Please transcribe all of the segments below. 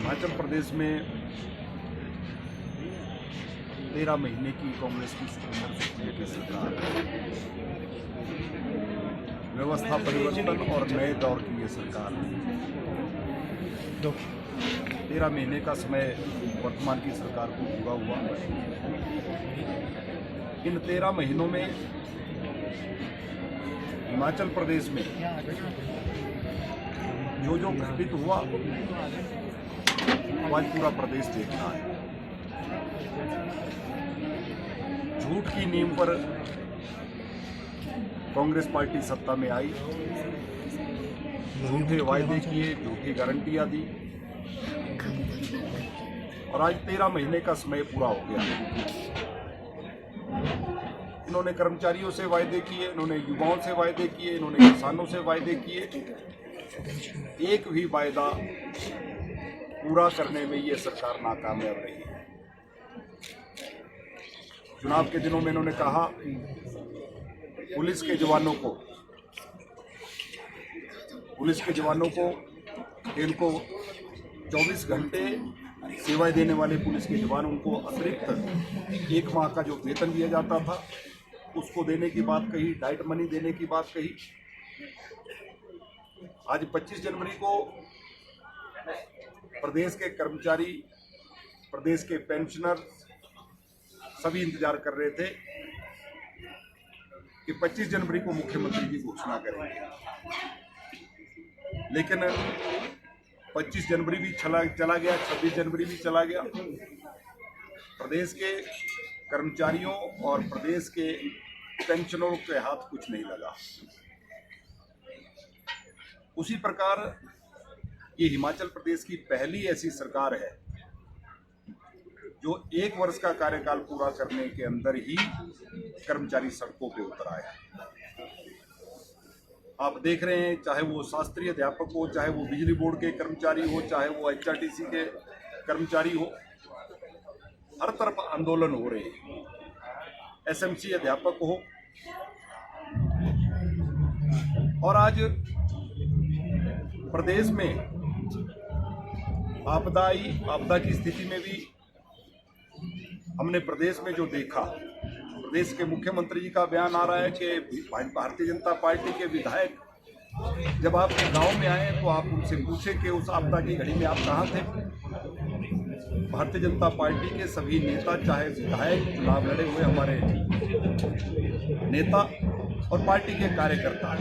हिमाचल प्रदेश में 13 महीने की कांग्रेस की सुप्रीमो सुप्रीमो की सरकार, व्यवस्था परिवर्तन और नए दौर की ये सरकार 13 महीने का समय वर्तमान की सरकार को पूरा हुआ। इन 13 महीनों में हिमाचल प्रदेश में जो घटित हुआ वो आज पूरा प्रदेश देख रहा है। झूठ की नींव पर कांग्रेस पार्टी सत्ता में आई, झूठे वायदे किए, झूठी गारंटियां दी और आज 13 महीने का समय पूरा हो गया। इन्होंने कर्मचारियों से वायदे किए, इन्होंने युवाओं से वायदे किए, इन्होंने किसानों से वायदे किए। एक भी वायदा पूरा करने में ये सरकार नाकामयाब रही है। चुनाव के दिनों में इन्होंने कहा पुलिस के जवानों को इनको 24 घंटे सेवाएं देने वाले पुलिस के जवान, उनको अतिरिक्त 1 माह का जो वेतन दिया जाता था उसको देने की बात कही, डाइट मनी देने की बात कही। आज 25 जनवरी को प्रदेश के कर्मचारी, प्रदेश के पेंशनर सभी इंतजार कर रहे थे कि 25 जनवरी को मुख्यमंत्री जी घोषणा करेंगे, लेकिन 25 जनवरी भी चला गया, 26 जनवरी भी चला गया। प्रदेश के कर्मचारियों और प्रदेश के पेंशनरों के हाथ कुछ नहीं लगा। उसी प्रकार ये हिमाचल प्रदेश की पहली ऐसी सरकार है जो 1 वर्ष का कार्यकाल पूरा करने के अंदर ही कर्मचारी सड़कों पे उतर आया। आप देख रहे हैं, चाहे वो शास्त्रीय अध्यापक हो, चाहे वो बिजली बोर्ड के कर्मचारी हो, चाहे वो HRTC के कर्मचारी हो, हर तरफ आंदोलन हो रहे हैं। SMC अध्यापक हो, और आज प्रदेश में आपदा की स्थिति में भी हमने प्रदेश में जो देखा, प्रदेश के मुख्यमंत्री जी का बयान आ रहा है कि भारतीय जनता पार्टी के विधायक जब आपके गांव में आए तो आप उनसे पूछे कि उस आपदा की घड़ी में आप कहाँ थे। भारतीय जनता पार्टी के सभी नेता, चाहे विधायक, चुनाव लड़े हुए हमारे नेता और पार्टी के कार्यकर्ता,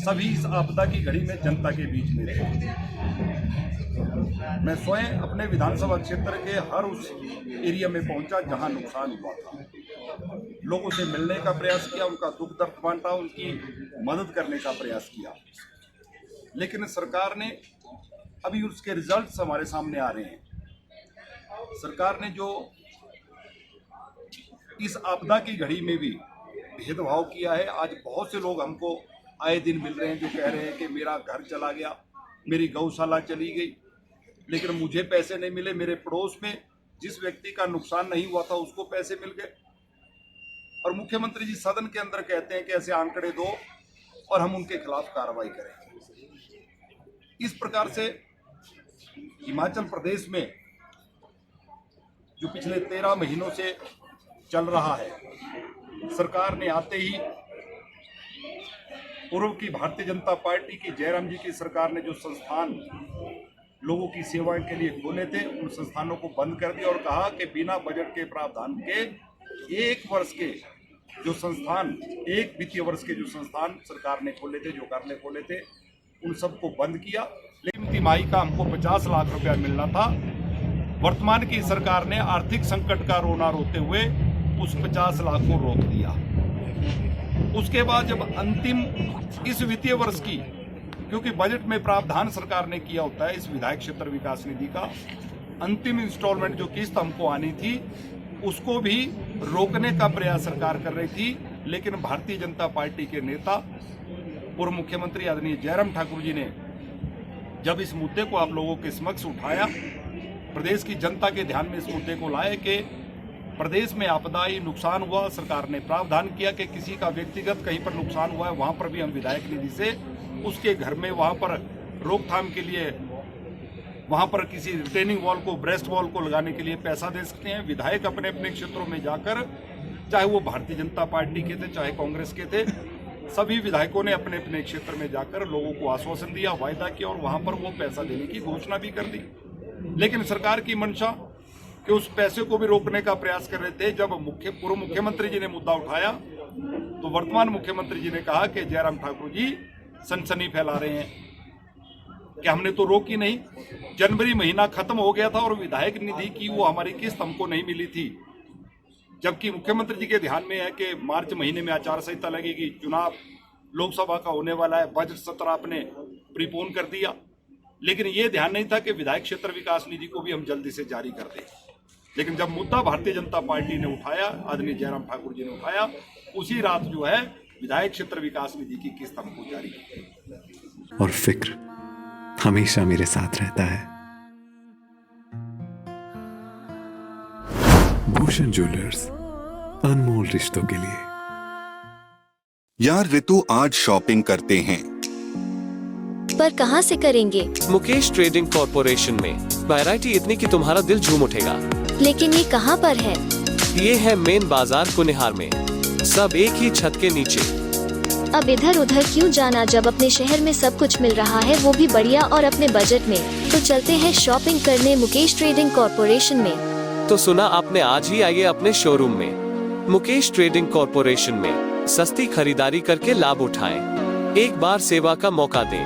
सभी इस आपदा की घड़ी में जनता के बीच में थे। मैं स्वयं अपने विधानसभा क्षेत्र के हर उस एरिया में पहुंचा जहां नुकसान हुआ था, लोगों से मिलने का प्रयास किया, उनका दुख दर्द बांटा, उनकी मदद करने का प्रयास किया। लेकिन सरकार ने, अभी उसके रिजल्ट्स हमारे सामने आ रहे हैं, सरकार ने जो इस आपदा की घड़ी में भी भेदभाव किया है। आज बहुत से लोग हमको आए दिन मिल रहे हैं जो कह रहे हैं कि मेरा घर चला गया, मेरी गौशाला चली गई, लेकिन मुझे पैसे नहीं मिले। मेरे पड़ोस में जिस व्यक्ति का नुकसान नहीं हुआ था उसको पैसे मिल गए। और मुख्यमंत्री जी सदन के अंदर कहते हैं कि ऐसे आंकड़े दो और हम उनके खिलाफ कार्रवाई करेंगे। इस प्रकार से हिमाचल प्रदेश में जो पिछले 13 महीनों से चल रहा है, सरकार ने आते ही पूर्व की भारतीय जनता पार्टी की जयराम जी की सरकार ने जो संस्थान लोगों की सेवाएं के लिए खोले थे, उन संस्थानों को बंद कर दिया और कहा कि बिना बजट के प्रावधान के 1 वर्ष के जो संस्थान, 1 वित्तीय वर्ष के जो संस्थान सरकार ने खोले थे, जो कार्यालय खोले थे, उन सबको बंद किया। लेकिन तिमाही का हमको 50 लाख रुपया मिलना था। वर्तमान की सरकार ने आर्थिक संकट का रोना रोते हुए उस 50 लाख को रोक दिया। उसके बाद जब अंतिम इस वित्तीय वर्ष की, क्योंकि बजट में प्रावधान सरकार ने किया होता है इस विधायक क्षेत्र विकास निधि का, अंतिम इंस्टॉलमेंट जो किस्त हमको आनी थी उसको भी रोकने का प्रयास सरकार कर रही थी। लेकिन भारतीय जनता पार्टी के नेता, पूर्व मुख्यमंत्री आदरणीय जयराम ठाकुर जी ने जब इस मुद्दे को आप लोगों के समक्ष उठाया, प्रदेश की जनता के ध्यान में इस मुद्दे को लाए कि प्रदेश में आपदाई नुकसान हुआ, सरकार ने प्रावधान किया कि किसी का व्यक्तिगत कहीं पर नुकसान हुआ है, वहां पर भी हम विधायक निधि से उसके घर में वहां पर रोकथाम के लिए वहां पर किसी रिटेनिंग वॉल को, ब्रेस्ट वॉल को लगाने के लिए पैसा दे सकते हैं। विधायक अपने अपने क्षेत्रों में जाकर, चाहे वो भारतीय जनता पार्टी के थे, चाहे कांग्रेस के थे, सभी विधायकों ने अपने अपने क्षेत्र में जाकर लोगों को आश्वासन दिया, वायदा किया और वहां पर वो पैसा देने की घोषणा भी कर दी। लेकिन सरकार की मंशा कि उस पैसे को भी रोकने का प्रयास कर रहे थे। जब पूर्व मुख्यमंत्री जी ने मुद्दा उठाया तो वर्तमान मुख्यमंत्री जी ने कहा कि जयराम ठाकुर जी सनसनी फैला रहे हैं कि हमने तो रोकी नहीं। जनवरी महीना खत्म हो गया था और विधायक निधि की वो हमारी किस्त हमको नहीं मिली थी, जबकि मुख्यमंत्री जी के ध्यान में है कि मार्च महीने में आचार संहिता लगेगी, चुनाव लोकसभा का होने वाला है, बजट सत्र आपने प्रीपोन कर दिया। लेकिन ये ध्यान नहीं था कि विधायक क्षेत्र विकास निधि को भी हम जल्दी से जारी कर दें। लेकिन जब मुद्दा भारतीय जनता पार्टी ने उठाया, आदरणीय जयराम ठाकुर जी ने उठाया, उसी रात जो है विधायक क्षेत्र विकास निधि की किस्त हमको जारी की। और फिक्र हमेशा मेरे साथ रहता है। भूषण ज्वेलर्स, अनमोल रिश्तों के लिए। यार ऋतु, आज शॉपिंग करते हैं, पर कहाँ से करेंगे? मुकेश ट्रेडिंग कॉर्पोरेशन में वैरायटी इतनी कि तुम्हारा दिल झूम उठेगा। लेकिन ये कहाँ पर है? ये है मेन बाजार कुनिहार में, सब एक ही छत के नीचे। अब इधर उधर क्यों जाना जब अपने शहर में सब कुछ मिल रहा है, वो भी बढ़िया और अपने बजट में। तो चलते हैं शॉपिंग करने मुकेश ट्रेडिंग कॉर्पोरेशन में। तो सुना आपने, आज ही आइए अपने शोरूम में। मुकेश ट्रेडिंग कॉर्पोरेशन में सस्ती खरीदारी करके लाभ उठाएं। एक बार सेवा का मौका दें।